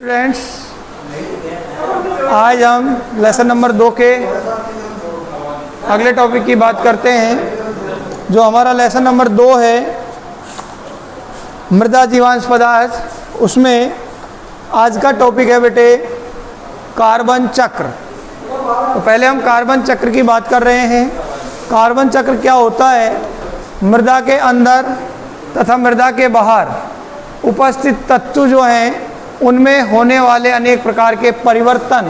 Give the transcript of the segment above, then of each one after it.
Students, आज हम lesson number 2 के अगले टॉपिक की बात करते हैं। जो हमारा लेसन नंबर 2 है मृदा जीवांश पदार्थ, उसमें आज का टॉपिक है बेटे कार्बन चक्र। तो पहले हम कार्बन चक्र की बात कर रहे हैं। कार्बन चक्र क्या होता है? मृदा के अंदर तथा मृदा के बाहर उपस्थित तत्व जो हैं उनमें होने वाले अनेक प्रकार के परिवर्तन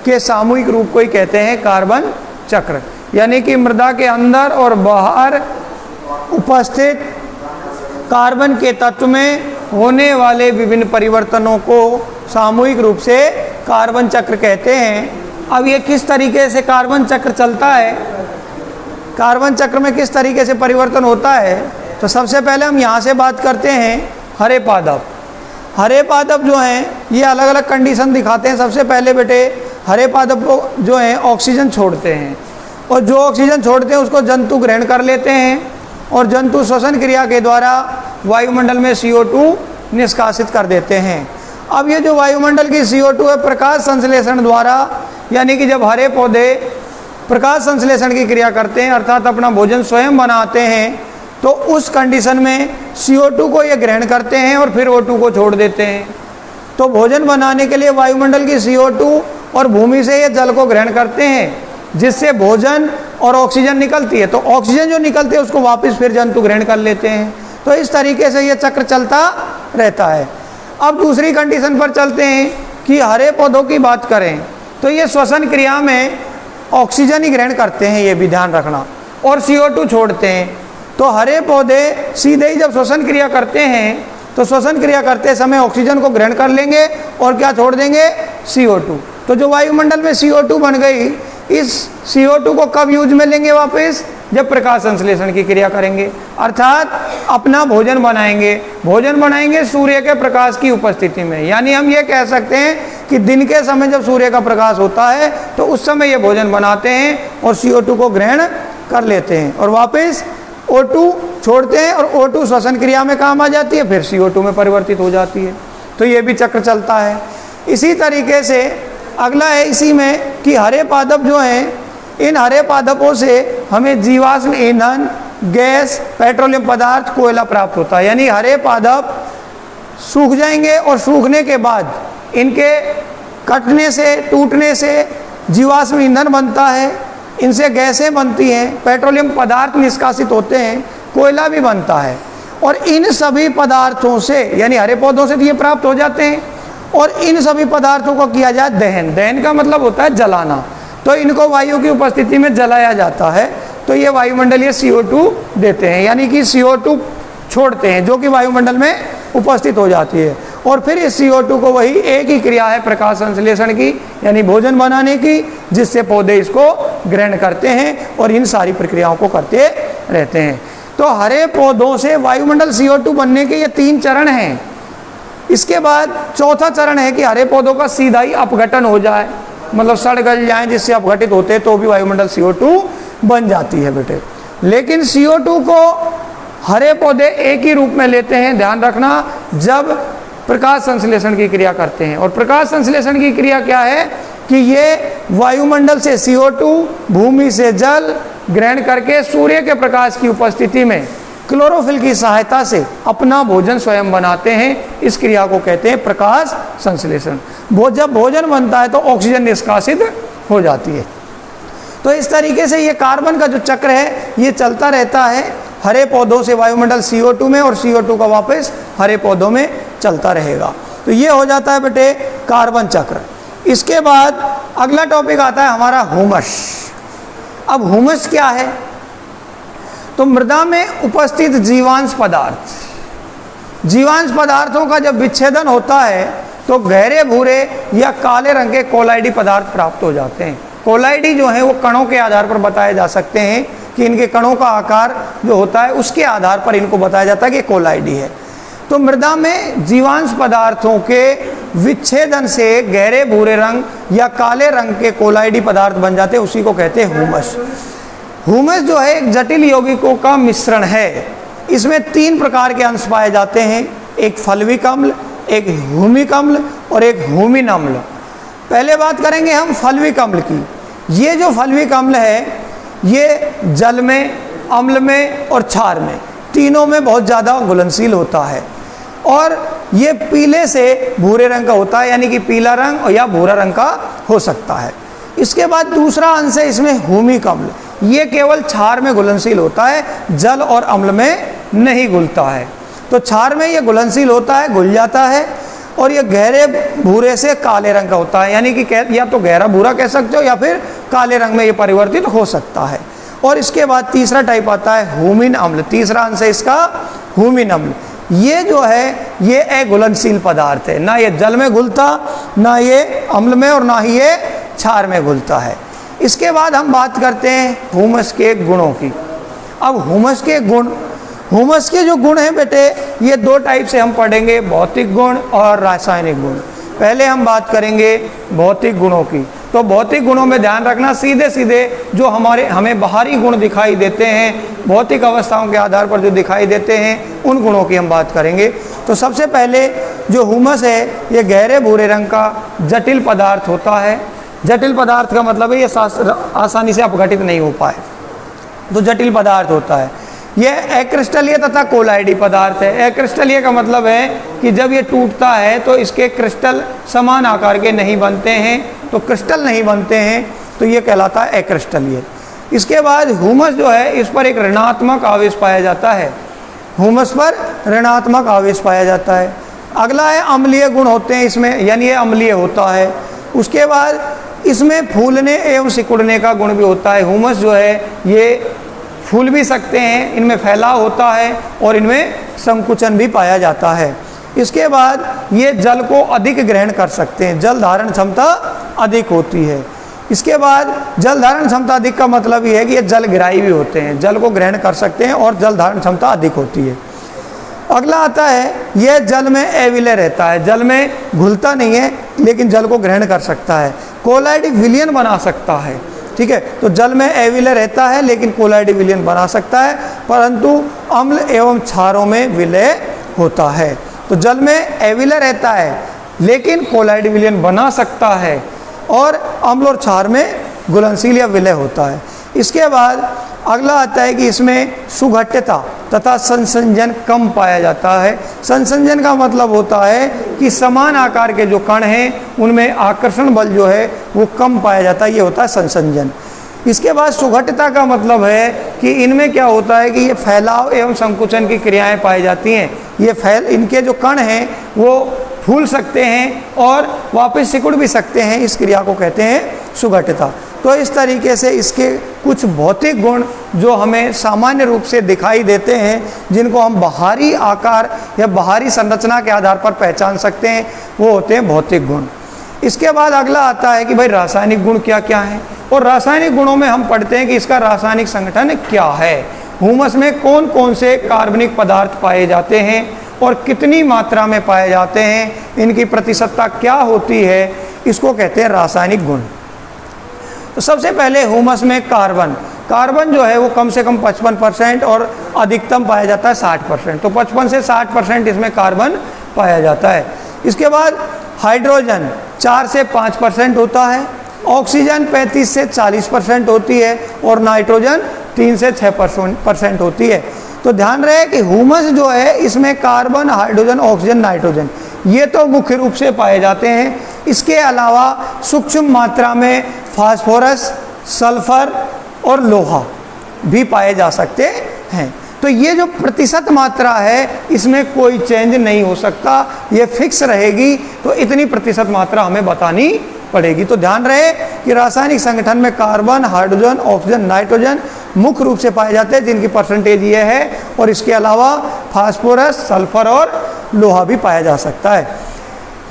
के सामूहिक रूप को ही कहते हैं कार्बन चक्र। यानी कि मृदा के अंदर और बाहर उपस्थित कार्बन के तत्व में होने वाले विभिन्न परिवर्तनों को सामूहिक रूप से कार्बन चक्र कहते हैं। अब ये किस तरीके से कार्बन चक्र चलता है, कार्बन चक्र में किस तरीके से परिवर्तन होता है, तो सबसे पहले हम यहाँ से बात करते हैं हरे पादप। हरे पादप जो हैं ये अलग अलग कंडीशन दिखाते हैं। सबसे पहले बेटे हरे पादप को जो हैं ऑक्सीजन छोड़ते हैं, और जो ऑक्सीजन छोड़ते हैं उसको जंतु ग्रहण कर लेते हैं, और जंतु श्वसन क्रिया के द्वारा वायुमंडल में CO2 निष्कासित कर देते हैं। अब ये जो वायुमंडल की CO2 है प्रकाश संश्लेषण द्वारा, यानी कि जब हरे पौधे प्रकाश संश्लेषण की क्रिया करते हैं अर्थात अपना भोजन स्वयं बनाते हैं, तो उस कंडीशन में CO2 को ये ग्रहण करते हैं और फिर O2 को छोड़ देते हैं। तो भोजन बनाने के लिए वायुमंडल की CO2 और भूमि से ये जल को ग्रहण करते हैं, जिससे भोजन और ऑक्सीजन निकलती है। तो ऑक्सीजन जो निकलती है उसको वापस फिर जंतु ग्रहण कर लेते हैं। तो इस तरीके से ये चक्र चलता रहता है। अब दूसरी कंडीशन पर चलते हैं कि हरे पौधों की बात करें तो ये श्वसन क्रिया में ऑक्सीजन ही ग्रहण करते हैं, ये भी ध्यान रखना, और CO2 छोड़ते हैं। तो हरे पौधे सीधे ही जब श्वसन क्रिया करते हैं तो श्वसन क्रिया करते समय ऑक्सीजन को ग्रहण कर लेंगे और क्या छोड़ देंगे? CO2। तो जो वायुमंडल में CO2 बन गई, इस CO2 को कब यूज में लेंगे वापस? जब प्रकाश संश्लेषण की क्रिया करेंगे, अर्थात अपना भोजन बनाएंगे। भोजन बनाएंगे सूर्य के प्रकाश की उपस्थिति में। यानी हम ये कह सकते हैं कि दिन के समय जब सूर्य का प्रकाश होता है तो उस समय ये भोजन बनाते हैं और CO2 को ग्रहण कर लेते हैं और वापस O2 छोड़ते हैं, और O2 श्वसन क्रिया में काम आ जाती है, फिर CO2 में परिवर्तित हो जाती है। तो ये भी चक्र चलता है। इसी तरीके से अगला है इसी में कि हरे पादप जो हैं, इन हरे पादपों से हमें जीवाश्म ईंधन, गैस, पेट्रोलियम पदार्थ, कोयला प्राप्त होता है। यानी हरे पादप सूख जाएंगे और सूखने के बाद इनके कटने से, टूटने से जीवाश्म ईंधन बनता है, इनसे गैसें बनती हैं, पेट्रोलियम पदार्थ निष्कासित होते हैं, कोयला भी बनता है। और इन सभी पदार्थों से, यानी हरे पौधों से ये प्राप्त हो जाते हैं, और इन सभी पदार्थों को किया जाए दहन। दहन का मतलब होता है जलाना। तो इनको वायु की उपस्थिति में जलाया जाता है, तो ये वायुमंडलीय CO2 देते हैं, यानी कि CO2 छोड़ते हैं जो कि वायुमंडल में उपस्थित हो जाती है। और फिर इस CO2 को, वही एक ही क्रिया है प्रकाश संश्लेषण की, यानी भोजन बनाने की, जिससे पौधे इसको ग्रहण करते हैं और इन सारी प्रक्रियाओं को करते रहते हैं। तो हरे पौधों से वायुमंडल CO2 बनने के ये 3 चरण हैं। इसके बाद चौथा चरण है कि हरे पौधों का सीधा ही अपघटन हो जाए, मतलब सड़ गल जाए, जिससे अपघटित होते हैं तो भी वायुमंडल CO2 बन जाती है बेटे। लेकिन CO2 को हरे पौधे एक ही रूप में लेते हैं, ध्यान रखना, जब प्रकाश संश्लेषण की क्रिया करते हैं। और प्रकाश संश्लेषण की क्रिया क्या है कि ये वायुमंडल से CO2, भूमि से जल ग्रहण करके सूर्य के प्रकाश की उपस्थिति में क्लोरोफिल की सहायता से अपना भोजन स्वयं बनाते हैं। इस क्रिया को कहते हैं प्रकाश संश्लेषण। जब भोजन बनता है तो ऑक्सीजन निष्कासित हो जाती है। तो इस तरीके से ये कार्बन का जो चक्र है ये चलता रहता है, हरे पौधों से वायुमंडल CO2 में, और CO2 का वापस हरे पौधों में चलता रहेगा। तो ये हो जाता है बेटे कार्बन चक्र। इसके बाद अगला टॉपिक आता है हमारा ह्यूमस। अब ह्यूमस क्या है? तो मृदा में उपस्थित जीवांश पदार्थ, जीवांश पदार्थों का जब विच्छेदन होता है तो गहरे भूरे या काले रंग के कोलाइडी पदार्थ प्राप्त हो जाते हैं। कोलाइडी जो है वो कणों के आधार पर बताए जा सकते हैं कि इनके कणों का आकार जो होता है उसके आधार पर इनको बताया जाता है कि कोलाइडी है। तो मृदा में जीवांश पदार्थों के विच्छेदन से गहरे भूरे रंग या काले रंग के कोलाइडी पदार्थ बन जाते हैं, उसी को कहते हैं ह्यूमस। ह्यूमस जो है एक जटिल यौगिकों का मिश्रण है। इसमें 3 प्रकार के अंश पाए जाते हैं, एक फल्विक अम्ल, एक ह्यूमिक अम्ल और एक ह्यूमिन अम्ल। पहले बात करेंगे हम फल्विक अम्ल की। ये जो फल्विक अम्ल है ये जल में, अम्ल में और क्षार में, तीनों में बहुत ज़्यादा घुलनशील होता है और ये पीले से भूरे रंग का होता है, यानी कि पीला रंग और या भूरा रंग का हो सकता है। इसके बाद दूसरा अंश है इसमें ह्यूमिक अम्ल। ये केवल क्षार में घुलनशील होता है, जल और अम्ल में नहीं घुलता है। तो क्षार में ये घुलनशील होता है, घुल जाता है और ये गहरे भूरे से काले रंग का होता है, यानी कि या तो गहरा भूरा कह सकते हो या फिर काले रंग में ये परिवर्तित हो सकता है। और इसके बाद तीसरा टाइप आता है ह्यूमिन अम्ल। तीसरा अंश है इसका ह्यूमिन अम्ल। ये जो है ये अघुलनशील पदार्थ है, ना ये जल में घुलता, ना ये अम्ल में और ना ही ये क्षार में घुलता है। इसके बाद हम बात करते हैं ह्यूमस के गुणों की। अब ह्यूमस के गुण, ह्यूमस के जो गुण हैं बेटे ये दो टाइप से हम पढ़ेंगे, भौतिक गुण और रासायनिक गुण। पहले हम बात करेंगे भौतिक गुणों की। तो भौतिक गुणों में ध्यान रखना, सीधे सीधे जो हमें बाहरी गुण दिखाई देते हैं, भौतिक अवस्थाओं के आधार पर जो दिखाई देते हैं, उन गुणों की हम बात करेंगे। तो सबसे पहले जो ह्यूमस है ये गहरे भूरे रंग का जटिल पदार्थ होता है। जटिल पदार्थ का मतलब है ये आसानी से अपघटित नहीं हो पाए, तो जटिल पदार्थ होता है। यह अक्रिस्टलीय तथा कोलाइडी पदार्थ है। अक्रिस्टलीय का मतलब है कि जब ये टूटता है तो इसके क्रिस्टल समान आकार के नहीं बनते हैं, तो क्रिस्टल नहीं बनते हैं, तो ये कहलाता है अक्रिस्टलीय। इसके बाद ह्यूमस जो है इस पर एक ऋणात्मक आवेश पाया जाता है। ह्यूमस पर ऋणात्मक आवेश पाया जाता है। अगला है अम्लीय गुण होते हैं इसमें, यानी ये अम्लीय होता है। उसके बाद इसमें फूलने एवं सिकुड़ने का गुण भी होता है। ह्यूमस जो है ये फूल भी सकते हैं, इनमें फैलाव होता है और इनमें संकुचन भी पाया जाता है। इसके बाद ये जल को अधिक ग्रहण कर सकते हैं, जल धारण क्षमता अधिक होती है। इसके बाद जल धारण क्षमता अधिक का मतलब ये है कि ये जल ग्राही भी होते हैं, जल को ग्रहण कर सकते हैं और जल धारण क्षमता अधिक होती है। अगला आता है यह जल में अविलय रहता है, जल में घुलता नहीं है लेकिन जल को ग्रहण कर सकता है, कोलाइडिक विलयन बना सकता है। ठीक है, तो जल में अविलय रहता है लेकिन कोलाइडिक विलयन बना सकता है, परंतु अम्ल एवं क्षारों में विलय होता है। तो जल में अविलय रहता है लेकिन कोलाइडिक विलयन बना सकता है और अम्ल और क्षार में घुलनशील या विलय होता है। इसके बाद अगला आता है कि इसमें सुघट्यता तथा संसंजन कम पाया जाता है। संसंजन का मतलब होता है कि समान आकार के जो कण हैं उनमें आकर्षण बल जो है वो कम पाया जाता है, ये होता है संसंजन। इसके बाद सुघट्यता का मतलब है कि इनमें क्या होता है कि ये फैलाव एवं संकुचन की क्रियाएं पाई जाती हैं। ये इनके जो कण हैं वो फूल सकते हैं और वापस सिकुड़ भी सकते हैं, इस क्रिया को कहते हैं सुघट्यता। तो इस तरीके से इसके कुछ भौतिक गुण जो हमें सामान्य रूप से दिखाई देते हैं, जिनको हम बाहरी आकार या बाहरी संरचना के आधार पर पहचान सकते हैं, वो होते हैं भौतिक गुण। इसके बाद अगला आता है कि भाई रासायनिक गुण क्या क्या हैं, और रासायनिक गुणों में हम पढ़ते हैं कि इसका रासायनिक संगठन क्या है। ह्यूमस में कौन कौन से कार्बनिक पदार्थ पाए जाते हैं और कितनी मात्रा में पाए जाते हैं, इनकी प्रतिशतता क्या होती है, इसको कहते हैं रासायनिक गुण। तो सबसे पहले ह्यूमस में कार्बन जो है वो कम से कम 55% और अधिकतम पाया जाता है 60%। तो 55 से 60% इसमें कार्बन पाया जाता है। इसके बाद हाइड्रोजन 4 से 5% होता है, ऑक्सीजन 35 से 40% होती है और नाइट्रोजन 3 से 6% होती है। तो ध्यान रहे कि ह्यूमस जो है इसमें कार्बन, हाइड्रोजन, ऑक्सीजन, नाइट्रोजन ये तो मुख्य रूप से पाए जाते हैं। इसके अलावा सूक्ष्म मात्रा में फास्फोरस, सल्फर और लोहा भी पाए जा सकते हैं। तो ये जो प्रतिशत मात्रा है इसमें कोई चेंज नहीं हो सकता, ये फिक्स रहेगी। तो इतनी प्रतिशत मात्रा हमें बतानी पड़ेगी। तो ध्यान रहे कि रासायनिक संगठन में कार्बन, हाइड्रोजन, ऑक्सीजन, नाइट्रोजन मुख्य रूप से पाए जाते हैं, जिनकी परसेंटेज ये है, और इसके अलावा फास्फोरस, सल्फर और लोहा भी पाया जा सकता है।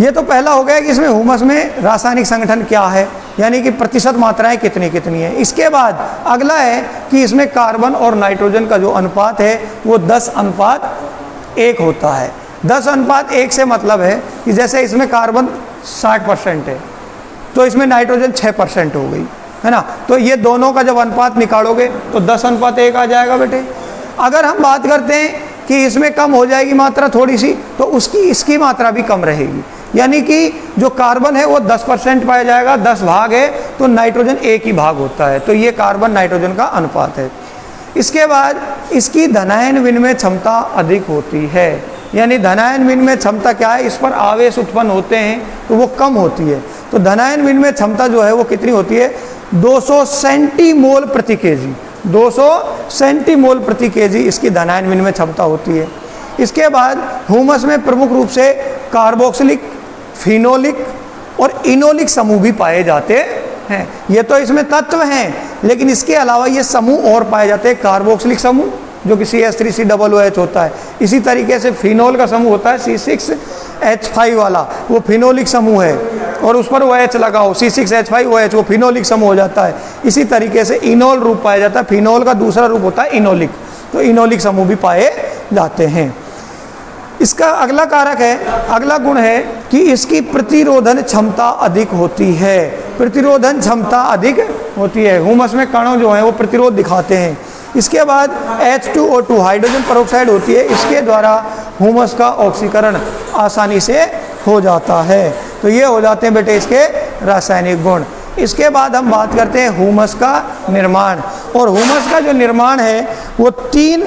ये तो पहला हो गया कि इसमें ह्यूमस में रासायनिक संगठन क्या है, यानी कि प्रतिशत मात्राएं कितनी कितनी है। इसके बाद अगला है कि इसमें कार्बन और नाइट्रोजन का जो अनुपात है वो 10:1 होता है। 10:1 से मतलब है कि जैसे इसमें कार्बन 60% है तो इसमें नाइट्रोजन 6% हो गई, है ना। तो ये दोनों का जब अनुपात निकालोगे तो 10:1 आ जाएगा बेटे। अगर हम बात करते हैं कि इसमें कम हो जाएगी मात्रा थोड़ी सी, तो इसकी मात्रा भी कम रहेगी। यानी कि जो कार्बन है वो 10% पाया जाएगा, 10 भाग है तो नाइट्रोजन 1 ही भाग होता है। तो ये कार्बन नाइट्रोजन का अनुपात है। इसके बाद इसकी धनायन विनिमय क्षमता अधिक होती है। यानी धनायन विनिमय क्षमता क्या है, इस पर आवेश उत्पन्न होते हैं तो वो कम होती है। तो धनायन विनिमय क्षमता जो है वो कितनी होती है, 200 सेंटीमोल प्रति केजी, 200 सेंटीमोल प्रति केजी इसकी धनायन विनिमय क्षमता होती है। इसके बाद ह्यूमस में प्रमुख रूप से कार्बोक्सिलिक, फिनोलिक और इनोलिक समूह भी पाए जाते हैं। ये तो इसमें तत्व हैं, लेकिन इसके अलावा ये समूह और पाए जाते हैं। कार्बोक्सिलिक समूह जो कि CH3COOH होता है, इसी तरीके से फिनोल का समूह होता है C6H5 वाला, वो फिनोलिक समूह है और उस पर OH लगाओ, C6H5OH, वो फिनोलिक समूह हो जाता है। इसी तरीके से इनोल रूप पाया जाता है, फिनोल का दूसरा रूप होता है इनोलिक, तो इनोलिक समूह भी पाए जाते हैं। इसका अगला कारक है, अगला गुण है कि इसकी प्रतिरोधन क्षमता अधिक होती है। प्रतिरोधन क्षमता अधिक होती है, ह्यूमस में कणों जो हैं वो प्रतिरोध दिखाते हैं। इसके बाद H2O2 हाइड्रोजन पेरोक्साइड होती है, इसके द्वारा ह्यूमस का ऑक्सीकरण आसानी से हो जाता है। तो ये हो जाते हैं बेटे इसके रासायनिक गुण। इसके बाद हम बात करते हैं ह्यूमस का निर्माण। और ह्यूमस का जो निर्माण है वो 3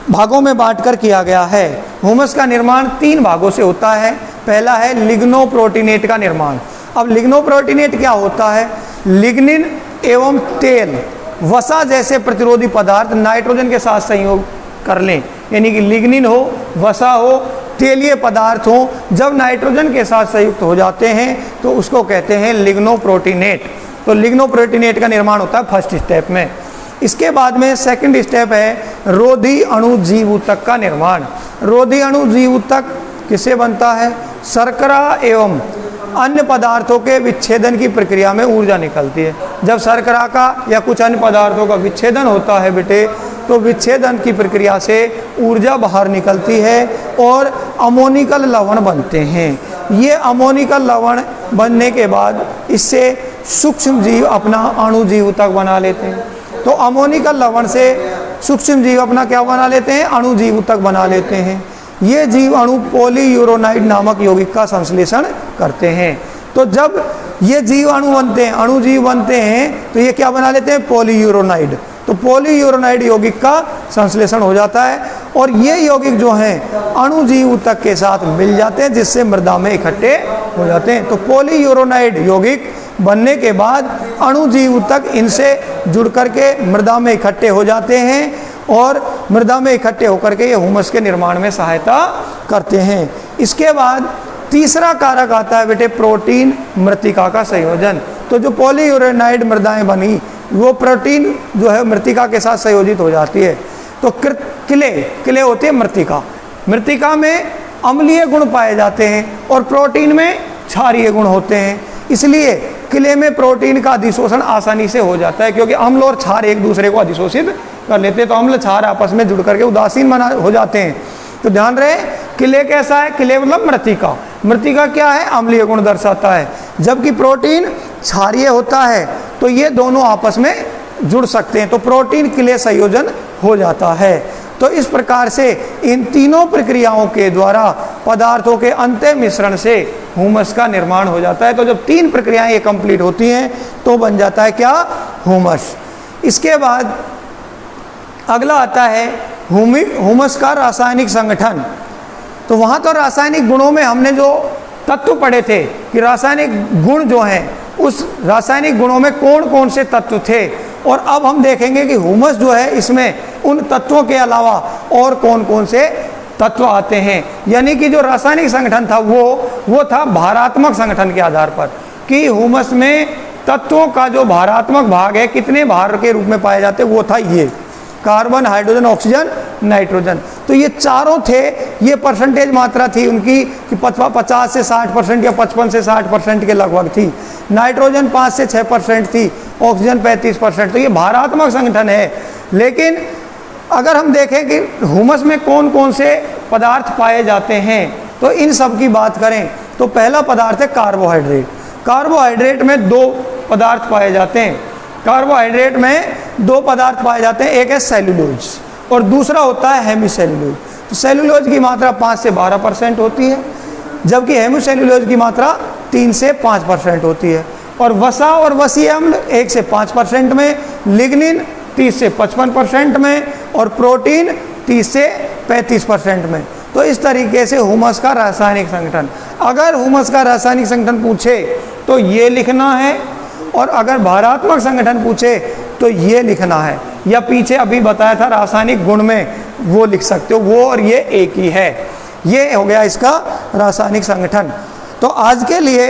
भागों में बांटकर किया गया है। ह्यूमस का निर्माण 3 भागों से होता है। पहला है लिग्नोप्रोटीनेट का निर्माण। अब लिग्नोप्रोटीनेट क्या होता है, लिग्निन एवं तेल, वसा जैसे प्रतिरोधी पदार्थ नाइट्रोजन के साथ संयोग कर लें, यानी कि लिग्निन हो, वसा हो, तेलीय पदार्थ हो, जब नाइट्रोजन के साथ संयुक्त हो जाते हैं तो उसको कहते हैं लिग्नोप्रोटीनेट। तो लिग्नोप्रोटीनेट का निर्माण होता है फर्स्ट स्टेप में। इसके बाद में सेकंड स्टेप है रोधी अणु जीव ऊतक का निर्माण। रोधी अणु जीव ऊतक किससे बनता है, शर्करा एवं अन्य पदार्थों के विच्छेदन की प्रक्रिया में ऊर्जा निकलती है। जब शर्करा का या कुछ अन्य पदार्थों का विच्छेदन होता है बेटे, तो विच्छेदन की प्रक्रिया से ऊर्जा बाहर निकलती है और अमोनिकल लवण बनते हैं। ये अमोनिकल लवण बनने के बाद इससे सूक्ष्म जीव अपना अणु जीव ऊतक बना लेते हैं। तो अमोनिकल लवण से सूक्ष्म जीव अपना क्या बना लेते हैं, अणु जीव ऊतक बना लेते हैं। ये जीव अणु पॉलीयूरोनाइड नामक यौगिक का संश्लेषण करते हैं। तो जब ये जीव अणु बनते हैं, अणु जीव बनते हैं, तो ये क्या बना लेते हैं, पॉलीयूरोनाइड। तो पॉलीयूरोनाइड यौगिक का संश्लेषण हो जाता है और ये यौगिक जो हैं अणु जीव ऊतक के साथ मिल जाते हैं, जिससे मृदा में इकट्ठे हो जाते हैं। तो पॉलीयूरोनाइड यौगिक बनने के बाद अणु जीव ऊतक इनसे जुड़ करके मृदा में इकट्ठे हो जाते हैं और मृदा में इकट्ठे होकर के ये ह्यूमस के निर्माण में सहायता करते हैं। इसके बाद तीसरा कारक आता है बेटे प्रोटीन मृतिका का संयोजन। तो जो पॉलीयूरोनाइड मृदाएं बनी वो प्रोटीन जो है मृतिका के साथ संयोजित हो जाती है। तो किले होती है मृतिका, मृतिका में अम्लीय गुण पाए जाते हैं और प्रोटीन में क्षारीय गुण होते हैं। इसलिए किले में प्रोटीन का अधिशोषण आसानी से हो जाता है, क्योंकि अम्ल और क्षार एक दूसरे को अधिशोषित कर लेते हैं। तो अम्ल क्षार आपस में जुड़ करके उदासीन हो जाते हैं। तो ध्यान रहे, किले कैसा है, किले मतलब मृतिका। मृतिका क्या है, अम्लीय गुण दर्शाता है, जबकि प्रोटीन क्षारीय होता है। तो ये दोनों आपस में जुड़ सकते हैं, तो प्रोटीन किले संयोजन हो जाता है। तो इस प्रकार से इन तीनों प्रक्रियाओं के द्वारा पदार्थों के अंत्य मिश्रण से ह्यूमस का निर्माण हो जाता है। तो जब 3 प्रक्रियाएं ये कंप्लीट होती हैं तो बन जाता है क्या, ह्यूमस। इसके बाद अगला आता है ह्यूमस का रासायनिक संगठन। तो वहाँ तो रासायनिक गुणों में हमने जो तत्व पढ़े थे कि रासायनिक गुण जो हैं, उस रासायनिक गुणों में कौन कौन से तत्व थे, और अब हम देखेंगे कि ह्यूमस जो है इसमें उन तत्वों के अलावा और कौन कौन से तत्व आते हैं। यानी कि जो रासायनिक संगठन था वो था भारात्मक संगठन के आधार पर, कि ह्यूमस में तत्वों का जो भारात्मक भाग है, कितने भार के रूप में पाए जाते, वो था ये कार्बन, हाइड्रोजन, ऑक्सीजन, नाइट्रोजन। तो ये चारों थे, ये परसेंटेज मात्रा थी उनकी कि 50 से 60% या 55 से 60% के लगभग थी। नाइट्रोजन 5 से 6% थी, ऑक्सीजन 35%। तो ये भारात्मक संगठन है। लेकिन अगर हम देखें कि ह्यूमस में कौन कौन से पदार्थ पाए जाते हैं, तो इन सब की बात करें तो पहला पदार्थ है कार्बोहाइड्रेट। कार्बोहाइड्रेट में 2 पदार्थ पाए जाते हैं। कार्बोहाइड्रेट में 2 पदार्थ पाए जाते हैं, एक है सेल्यूलोज और दूसरा होता है हेमीसेल्यूलोज। तो सेल्यूलोज की मात्रा 5 से 12% होती है, जबकि हेमीसेल्यूलोज की मात्रा 3 से 5% होती है। और वसा और वसीय अम्ल 1 से 5% में, लिग्निन 30 से 55% में, और प्रोटीन 30 से 35% में। तो इस तरीके से हुमस का रासायनिक संगठन। अगर हुमस का रासायनिक संगठन पूछे तो ये लिखना है, और अगर भारात्मक संगठन पूछे तो ये लिखना है, या पीछे अभी बताया था रासायनिक गुण में वो लिख सकते हो, वो और ये एक ही है। ये हो गया इसका रासायनिक संगठन। तो आज के लिए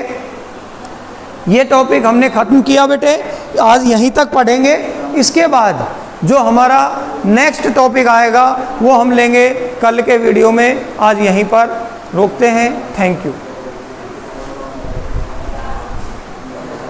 ये टॉपिक हमने ख़त्म किया बेटे, आज यहीं तक पढ़ेंगे। इसके बाद जो हमारा नेक्स्ट टॉपिक आएगा वो हम लेंगे कल के वीडियो में। आज यहीं पर रोकते हैं। Thank you.